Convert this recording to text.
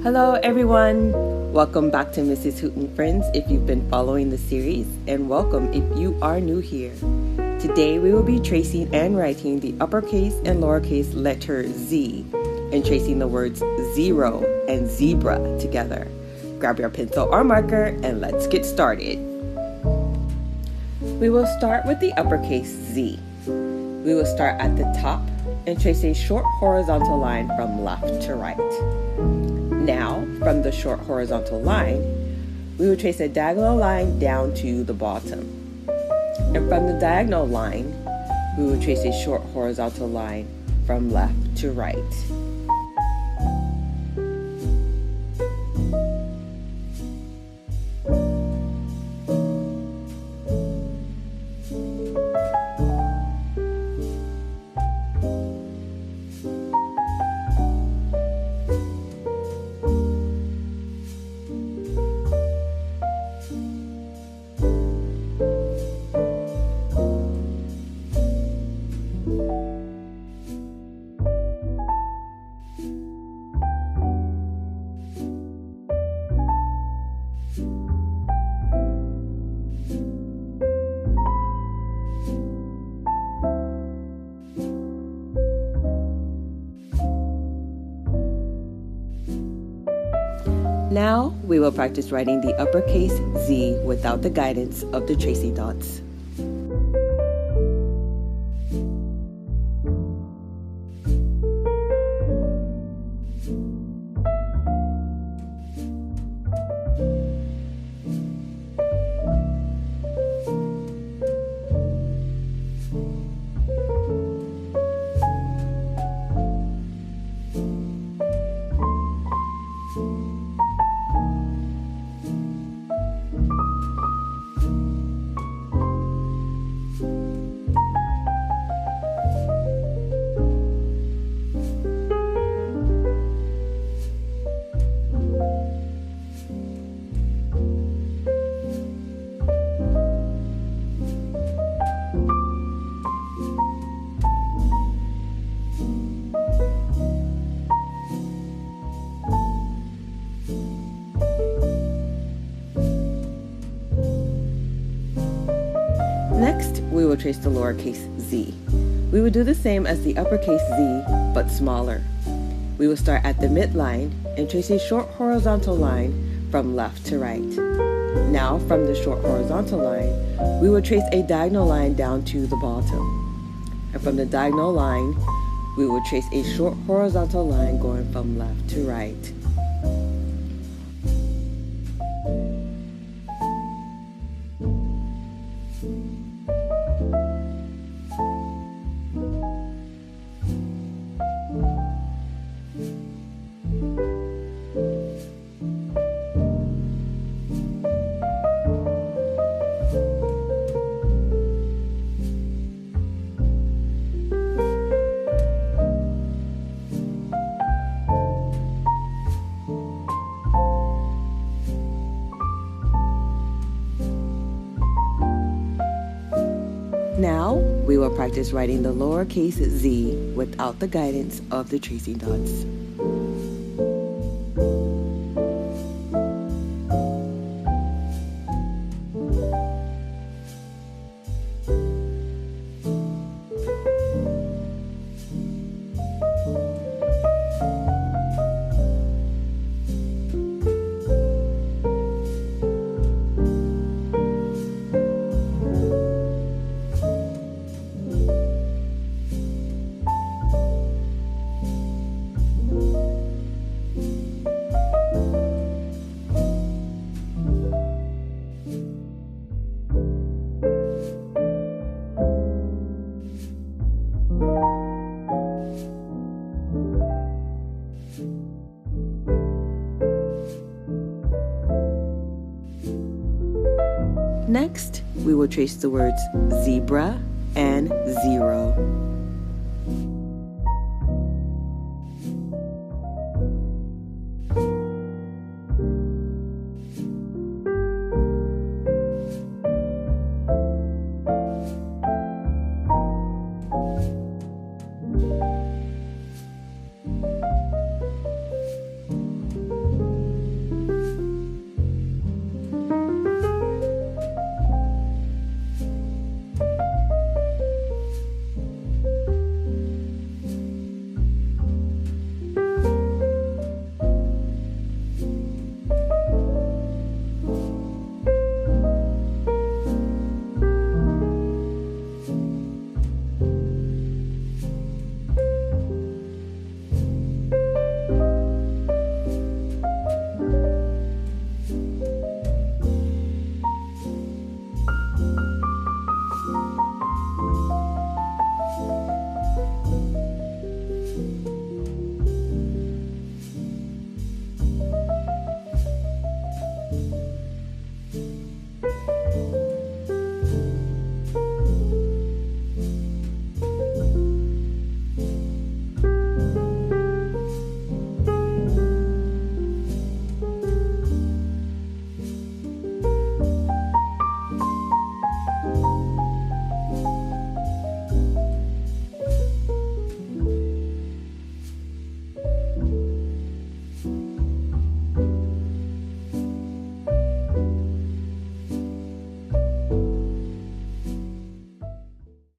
Hello everyone! Welcome back to Mrs. Hoot and Friends if you've been following the series, and welcome if you are new here. Today we will be tracing and writing the uppercase and lowercase letter Z and tracing the words zero and zebra together. Grab your pencil or marker and let's get started. We will start with the uppercase Z. We will start at the top and trace a short horizontal line from left to right. Now, from the short horizontal line, we will trace a diagonal line down to the bottom. And from the diagonal line, we will trace a short horizontal line from left to right. Now, we will practice writing the uppercase Z without the guidance of the tracing dots. Next, we will trace the lowercase z. We will do the same as the uppercase z, but smaller. We will start at the midline and trace a short horizontal line from left to right. Now, from the short horizontal line, we will trace a diagonal line down to the bottom. And from the diagonal line, we will trace a short horizontal line going from left to right. Now, we will practice writing the lowercase z without the guidance of the tracing dots. Next, we will trace the words zebra and zero.